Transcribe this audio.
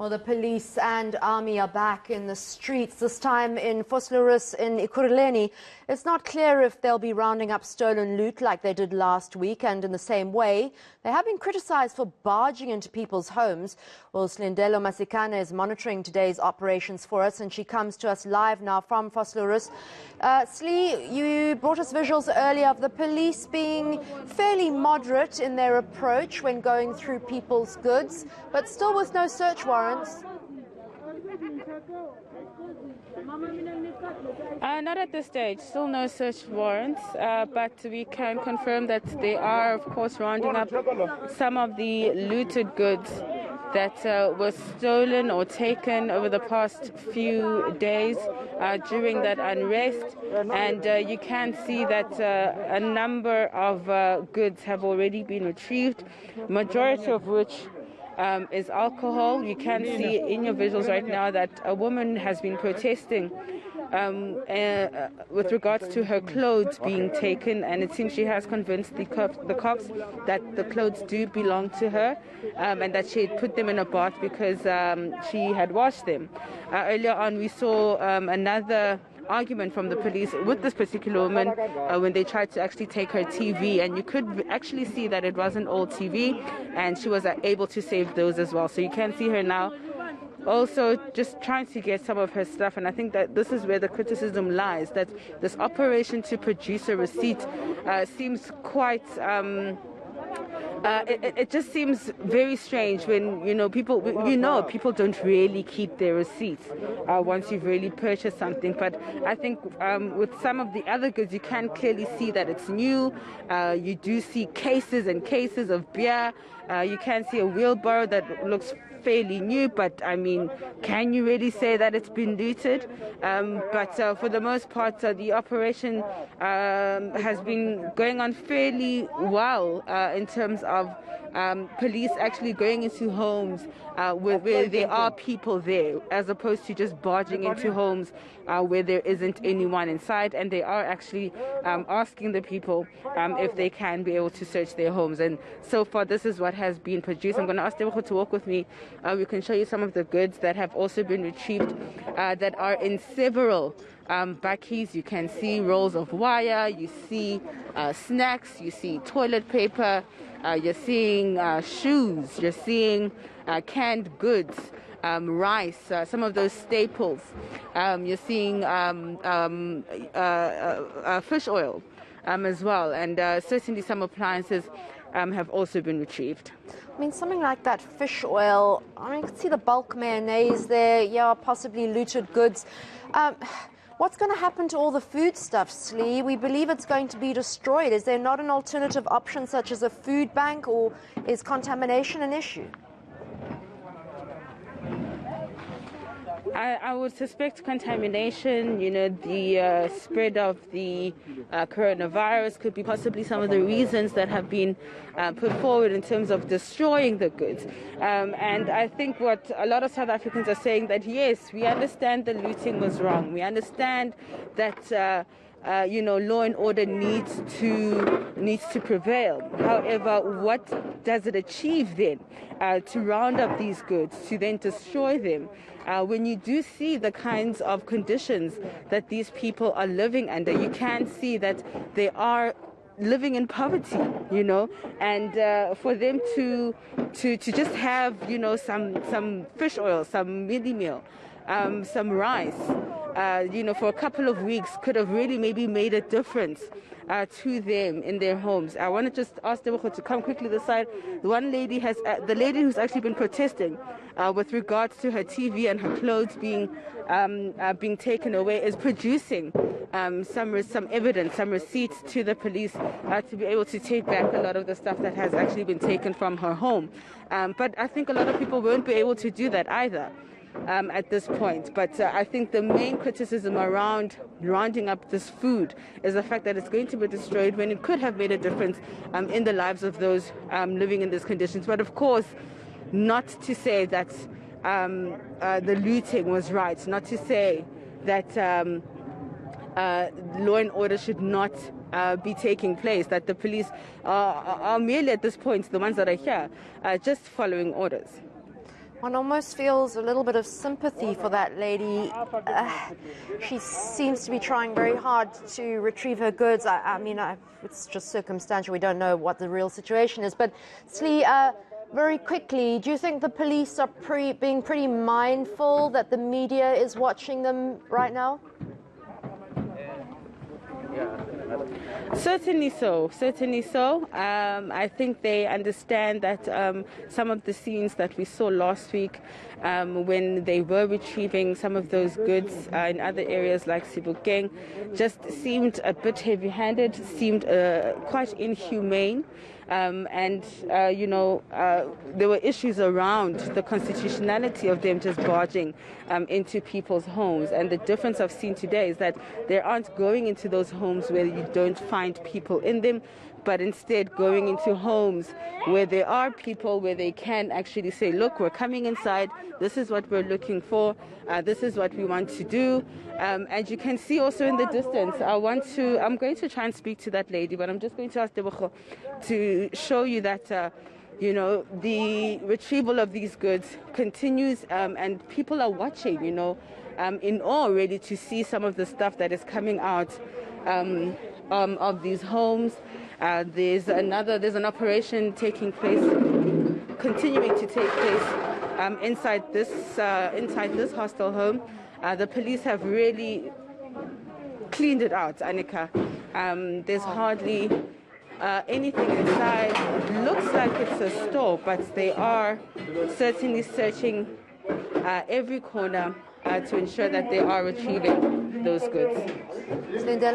Well, the police and army are back in the streets, this time in Vosloorus in Ekurhuleni. It's not clear if they'll be rounding up stolen loot like they did last week, and in the same way, they have been criticised for barging into people's homes. Well, Slindelo Masikane is monitoring today's operations for us, and she comes to us live now from Vosloorus. Slee, you brought us visuals earlier of the police being fairly moderate in their approach when going through people's goods, but still with no search warrants. Not at this stage, still no search warrants, but we can confirm that they are, of course, rounding up some of the looted goods that were stolen or taken over the past few days during that unrest. And you can see that a number of goods have already been retrieved, majority of which is alcohol. You can see in your visuals right now that a woman has been protesting with regards to her clothes being taken, and it seems she has convinced the cops that the clothes do belong to her, and that she had put them in a bath because she had washed them. Earlier on, we saw another argument from the police with this particular woman when they tried to actually take her TV, and you could actually see that it wasn't all TV, and she was able to save those as well. So you can see her now also just trying to get some of her stuff, and I think that this is where the criticism lies, that this operation to produce a receipt seems quite it just seems very strange when people don't really keep their receipts once you've really purchased something. But I think with some of the other goods, you can clearly see that it's new. You do see cases and cases of beer. You can see a wheelbarrow that looks fairly new, but I mean, can you really say that it's been looted? But for the most part, the operation has been going on fairly well in terms of police actually going into homes where there are people there, as opposed to just barging into homes where there isn't anyone inside. And they are actually asking the people if they can be able to search their homes. And so far, this is what has been produced. I'm going to ask Tebogo to walk with me. We can show you some of the goods that have also been retrieved that are in several bakkies. You can see rolls of wire, you see snacks, you see toilet paper, you're seeing shoes, you're seeing canned goods, rice, some of those staples. You're seeing fish oil as well, and certainly some appliances have also been retrieved. I mean, something like that fish oil, I mean, you can see the bulk mayonnaise there, yeah, possibly looted goods. What's going to happen to all the foodstuffs, Lee? We believe it's going to be destroyed. Is there not an alternative option such as a food bank, or is contamination an issue? I would suspect contamination. The spread of the coronavirus could be possibly some of the reasons that have been put forward in terms of destroying the goods. And I think what a lot of South Africans are saying, that yes, we understand the looting was wrong. We understand that law and order needs to prevail. However, what does it achieve then to round up these goods, to then destroy them? When you do see the kinds of conditions that these people are living under, you can see that they are living in poverty, and for them to just have, some fish oil, some midi meal, some rice, for a couple of weeks could have really maybe made a difference to them in their homes. I want to just ask Tebogo to come quickly to the side. The lady who's actually been protesting with regards to her TV and her clothes being taken away, is producing some evidence, some receipts to the police to be able to take back a lot of the stuff that has actually been taken from her home. But I think a lot of people won't be able to do that either at this point. But I think the main criticism around rounding up this food is the fact that it's going to be destroyed when it could have made a difference in the lives of those living in these conditions. But of course, not to say that the looting was right, not to say that law and order should not be taking place, that the police are merely at this point, the ones that are here, just following orders. One almost feels a little bit of sympathy for that lady. She seems to be trying very hard to retrieve her goods. I mean, it's just circumstantial. We don't know what the real situation is. But, Slee, very quickly, do you think the police are being pretty mindful that the media is watching them right now? Certainly so. I think they understand that some of the scenes that we saw last week when they were retrieving some of those goods in other areas like Sebokeng just seemed a bit heavy-handed, seemed quite inhumane. There were issues around the constitutionality of them just barging into people's homes. And the difference I've seen today is that they aren't going into those homes where you don't find people in them, but instead going into homes where there are people, where they can actually say, look, we're coming inside, this is what we're looking for, this is what we want to do. And you can see also in the distance, I'm going to try and speak to that lady, but I'm just going to ask Debogo to show you that the retrieval of these goods continues, and people are watching, in awe really to see some of the stuff that is coming out of these homes. There's an operation continuing to take place inside this hostel home. The police have really cleaned it out, Annika. There's hardly anything inside. It looks like it's a store, but they are certainly searching every corner to ensure that they are retrieving those goods.